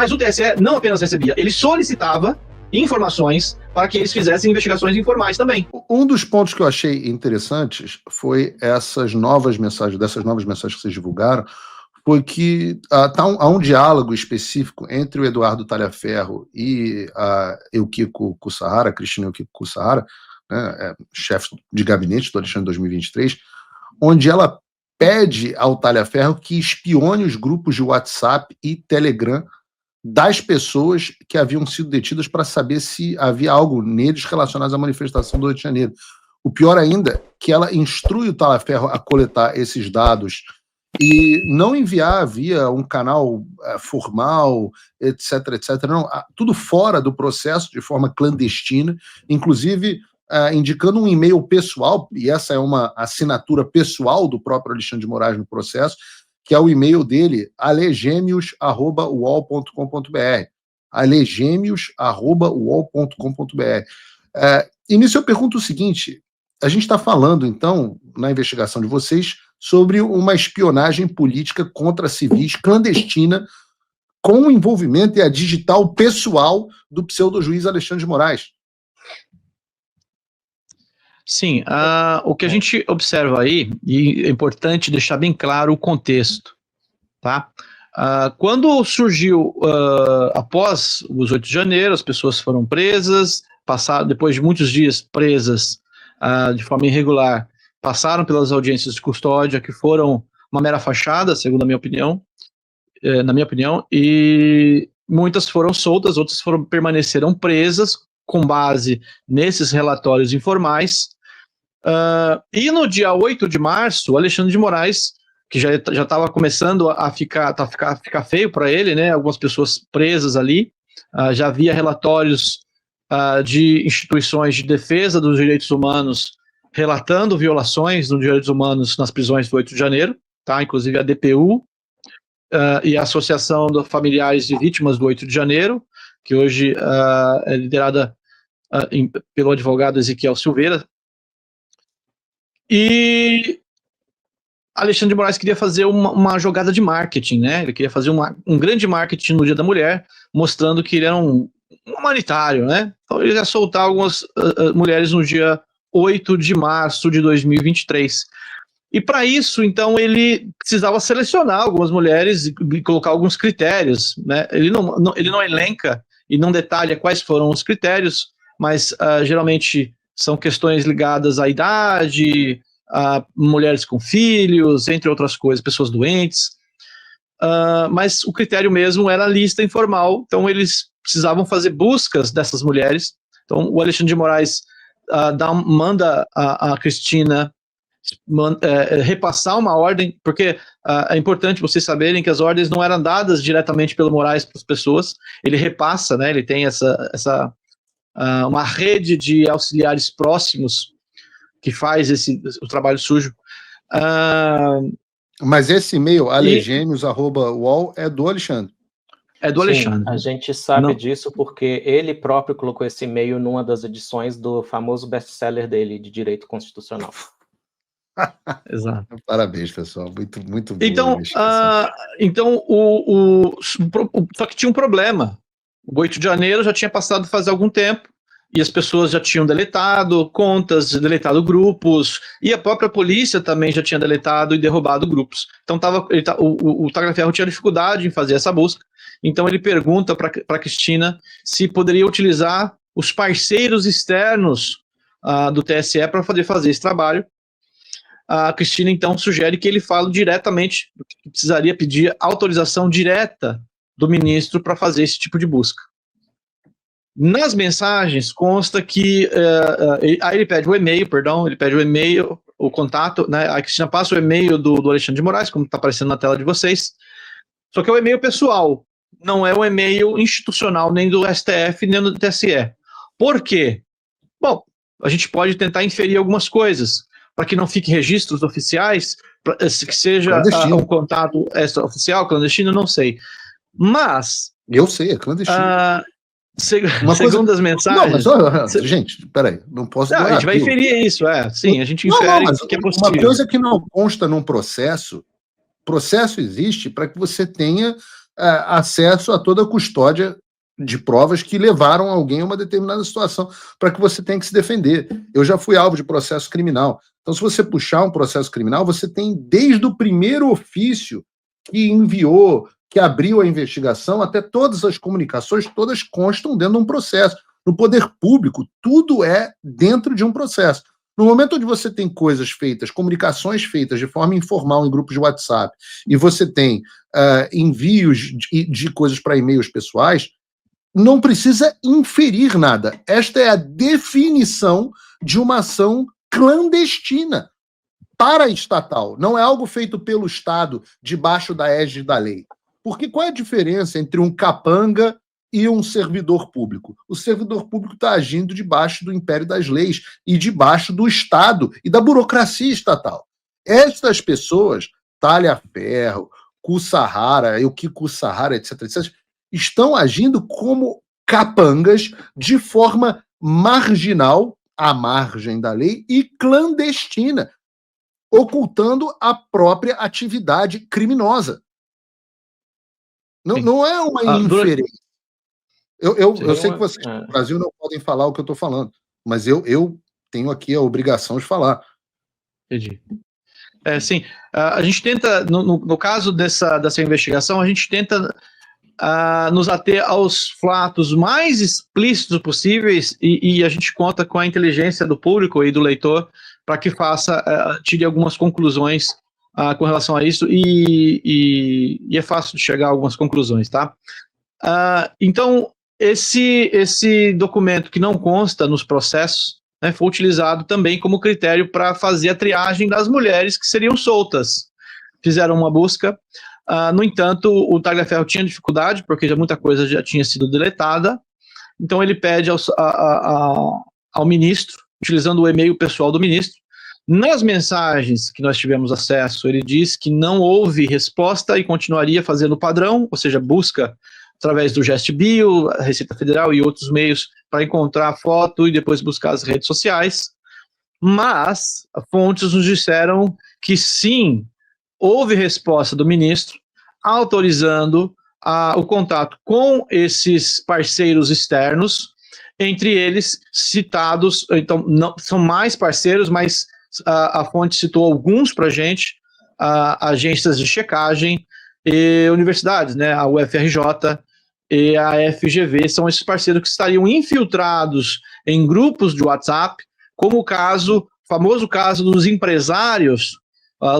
Mas o TSE não apenas recebia, ele solicitava informações para que eles fizessem investigações informais também. Um dos pontos que eu achei interessantes foi dessas novas mensagens que vocês divulgaram, foi que há um diálogo específico entre o Eduardo Talhaferro e a Eukiko Kussahara, a Cristina Eukiko Kussahara, né, chefe de gabinete do Alexandre 2023, onde ela pede ao Talhaferro que espione os grupos de WhatsApp e Telegram das pessoas que haviam sido detidas para saber se havia algo neles relacionado à manifestação do Rio de Janeiro. O pior ainda, que ela instrui o Talhaferro a coletar esses dados e não enviar via um canal formal, etc, etc. Não, tudo fora do processo, de forma clandestina, inclusive indicando um e-mail pessoal, e essa é uma assinatura pessoal do próprio Alexandre de Moraes no processo, que é o e-mail dele, alegêmeos@uol.com.br. alegêmeos@uol.com.br. E nisso eu pergunto o seguinte: a gente está falando, então, na investigação de vocês, sobre uma espionagem política contra civis clandestina com o envolvimento e a digital pessoal do pseudo-juiz Alexandre de Moraes. Sim, o que a gente observa aí, e é importante deixar bem claro o contexto, tá? Quando surgiu, após os 8 de janeiro, as pessoas foram presas, depois de muitos dias presas de forma irregular, passaram pelas audiências de custódia, que foram uma mera fachada, segundo a minha opinião, na minha opinião, e muitas foram soltas, outras permaneceram presas, com base nesses relatórios informais. E no dia 8 de março, o Alexandre de Moraes, que já estava começando a ficar feio para ele, né? Algumas pessoas presas ali, já havia relatórios de instituições de defesa dos direitos humanos relatando violações dos direitos humanos nas prisões do 8 de janeiro, tá? Inclusive a DPU e a Associação de Familiares de Vítimas do 8 de janeiro, que hoje é liderada pelo advogado Ezequiel Silveira. E Alexandre de Moraes queria fazer uma jogada de marketing, né? Ele queria fazer um grande marketing no Dia da Mulher, mostrando que ele era um humanitário, né? Então ele ia soltar algumas mulheres no dia 8 de março de 2023. E para isso, então, ele precisava selecionar algumas mulheres e colocar alguns critérios, né? Ele não elenca e não detalha quais foram os critérios, mas geralmente são questões ligadas à idade, a mulheres com filhos, entre outras coisas, pessoas doentes. Mas o critério mesmo era a lista informal, então eles precisavam fazer buscas dessas mulheres. Então o Alexandre de Moraes manda a Cristina repassar uma ordem, porque é importante vocês saberem que as ordens não eram dadas diretamente pelo Moraes para as pessoas, ele repassa, né, ele tem uma rede de auxiliares próximos que faz o trabalho sujo. Mas esse e-mail, alegêmeos@uol, é do Alexandre. É do Alexandre. Sim, a gente sabe disso porque ele próprio colocou esse e-mail numa das edições do famoso best-seller dele, de Direito Constitucional. Exato. Parabéns, pessoal. Muito, muito bom. Então, só que tinha um problema. O 8 de janeiro já tinha passado faz algum tempo, e as pessoas já tinham deletado contas, deletado grupos, e a própria polícia também já tinha deletado e derrubado grupos. Então o Talhaferro tinha dificuldade em fazer essa busca, então ele pergunta para a Cristina se poderia utilizar os parceiros externos do TSE para fazer esse trabalho. A Cristina, então, sugere que ele fale diretamente, que precisaria pedir autorização direta do ministro para fazer esse tipo de busca. Nas mensagens consta que aí ele pede o e-mail, o contato, né? A Cristina passa o e-mail do Alexandre de Moraes, como está aparecendo na tela de vocês, só que é o e-mail pessoal, não é o e-mail institucional, nem do STF, nem do TSE. Por quê? Bom, a gente pode tentar inferir algumas coisas, para que não fique registros oficiais, que seja um contato extraoficial, clandestino, não sei. Mas... Eu sei, é clandestino. Segundo as mensagens... Não, mas, gente, peraí, não posso... Não, a gente vai inferir isso, sim, a gente infere que é possível. Uma coisa que não consta num processo existe para que você tenha acesso a toda a custódia de provas que levaram alguém a uma determinada situação para que você tenha que se defender. Eu já fui alvo de processo criminal. Então, se você puxar um processo criminal, você tem desde o primeiro ofício que enviou, que abriu a investigação, até todas as comunicações, todas constam dentro de um processo. No poder público, tudo é dentro de um processo. No momento onde você tem coisas feitas, comunicações feitas de forma informal em grupos de WhatsApp, e você tem envios de coisas para e-mails pessoais, não precisa inferir nada. Esta é a definição de uma ação clandestina, paraestatal. Não é algo feito pelo Estado debaixo da égide da lei. Porque qual é a diferença entre um capanga e um servidor público? O servidor público está agindo debaixo do império das leis e debaixo do Estado e da burocracia estatal. Estas pessoas, Talhaferro, Kussahara, Eukiko Kussahara, etc., estão agindo como capangas de forma marginal, à margem da lei, e clandestina, ocultando a própria atividade criminosa. Não é uma inferência. Eu sei que vocês no Brasil não podem falar o que eu estou falando, mas eu tenho aqui a obrigação de falar. Entendi. Sim, a gente tenta, no caso dessa investigação, a gente tenta nos ater aos fatos mais explícitos possíveis e a gente conta com a inteligência do público e do leitor para que tire algumas conclusões com relação a isso e é fácil de chegar a algumas conclusões, tá? Então, esse documento que não consta nos processos, né, foi utilizado também como critério para fazer a triagem das mulheres que seriam soltas. Fizeram uma busca. No entanto, o Tagliaferro tinha dificuldade, porque muita coisa já tinha sido deletada, então ele pede ao ministro, utilizando o e-mail pessoal do ministro. Nas mensagens que nós tivemos acesso, ele diz que não houve resposta e continuaria fazendo o padrão, ou seja, busca através do GestBio, a Receita Federal e outros meios para encontrar a foto e depois buscar as redes sociais, mas fontes nos disseram que sim, houve resposta do ministro autorizando o contato com esses parceiros externos, entre eles citados, então não, são mais parceiros, mas a fonte citou alguns para a gente, agências de checagem e universidades, né, a UFRJ e a FGV, são esses parceiros que estariam infiltrados em grupos de WhatsApp, como o famoso caso dos empresários,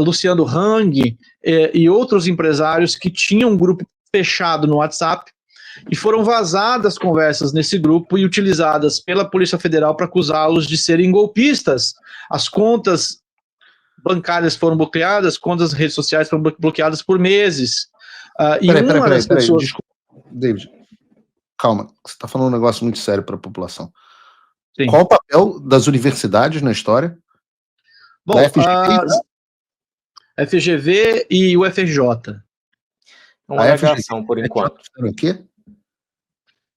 Luciano Hang e outros empresários que tinham um grupo fechado no WhatsApp e foram vazadas conversas nesse grupo e utilizadas pela Polícia Federal para acusá-los de serem golpistas. As contas bancárias foram bloqueadas, contas redes sociais foram bloqueadas por meses. Peraí, desculpa, David, calma, você está falando um negócio muito sério para a população. Sim. Qual o papel das universidades na história? Bom, FGV e UFRJ. Uma alegação, por enquanto. O quê?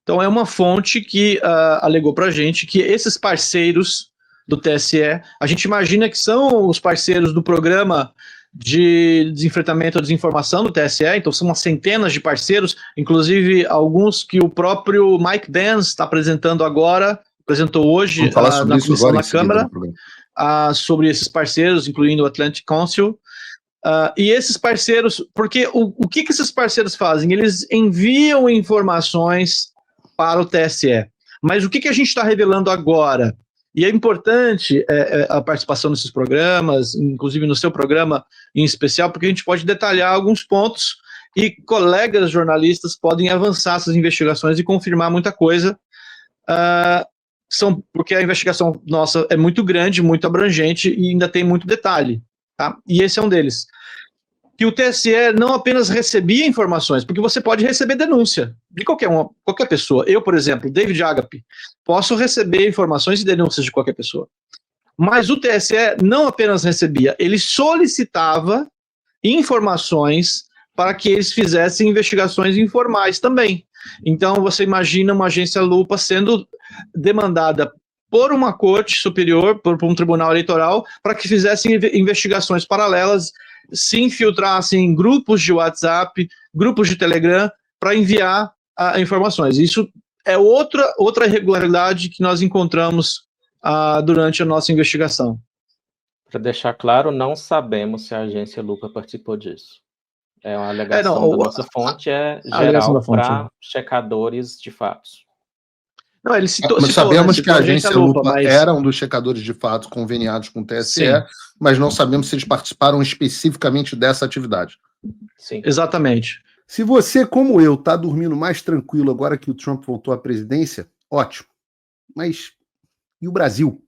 Então, é uma fonte que alegou para a gente que esses parceiros do TSE, a gente imagina que são os parceiros do programa de desenfretamento à desinformação do TSE, então são umas centenas de parceiros, inclusive alguns que o próprio Mike Benz está apresentou hoje na comissão da Câmara, sobre esses parceiros, incluindo o Atlantic Council. E esses parceiros, porque o que esses parceiros fazem? Eles enviam informações para o TSE. Mas o que a gente está revelando agora? E é importante a participação nesses programas, inclusive no seu programa em especial, porque a gente pode detalhar alguns pontos e colegas jornalistas podem avançar essas investigações e confirmar muita coisa, porque a investigação nossa é muito grande, muito abrangente e ainda tem muito detalhe. Tá? E esse é um deles. Que o TSE não apenas recebia informações, porque você pode receber denúncia de qualquer pessoa. Eu, por exemplo, David Agape, posso receber informações e denúncias de qualquer pessoa. Mas o TSE não apenas recebia, ele solicitava informações para que eles fizessem investigações informais também. Então, você imagina uma agência lupa sendo demandada por uma corte superior, por um tribunal eleitoral, para que fizessem investigações paralelas, se infiltrassem em grupos de WhatsApp, grupos de Telegram, para enviar informações. Isso é outra irregularidade que nós encontramos durante a nossa investigação. Para deixar claro, não sabemos se a agência Lupa participou disso. É uma alegação da nossa fonte, geral para checadores de fatos. Não, ele citou, mas sabemos que a agência Lupa era um dos checadores de fatos conveniados com o TSE, sim, mas não sabemos se eles participaram especificamente dessa atividade. Sim. Exatamente. Se você, como eu, está dormindo mais tranquilo agora que o Trump voltou à presidência, ótimo. Mas e o Brasil?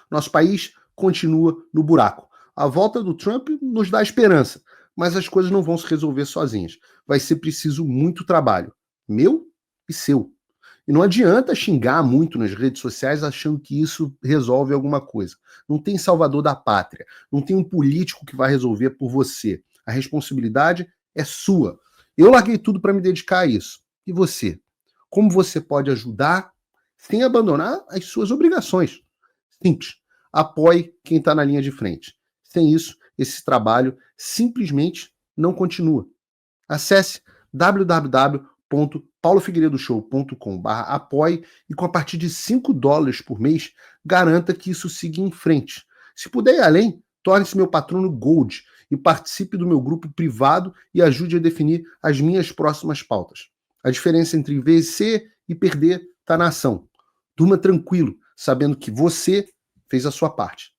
Nosso país continua no buraco. A volta do Trump nos dá esperança, mas as coisas não vão se resolver sozinhas. Vai ser preciso muito trabalho, meu e seu. E não adianta xingar muito nas redes sociais achando que isso resolve alguma coisa. Não tem salvador da pátria. Não tem um político que vai resolver por você. A responsabilidade é sua. Eu larguei tudo para me dedicar a isso. E você? Como você pode ajudar sem abandonar as suas obrigações? Simples. Apoie quem está na linha de frente. Sem isso, esse trabalho simplesmente não continua. Acesse www.paulofigueiredoshow.com/apoie e com a partir de $5 por mês, garanta que isso siga em frente. Se puder ir além, torne-se meu patrono Gold e participe do meu grupo privado e ajude a definir as minhas próximas pautas. A diferença entre vencer e perder está na ação. Durma tranquilo, sabendo que você fez a sua parte.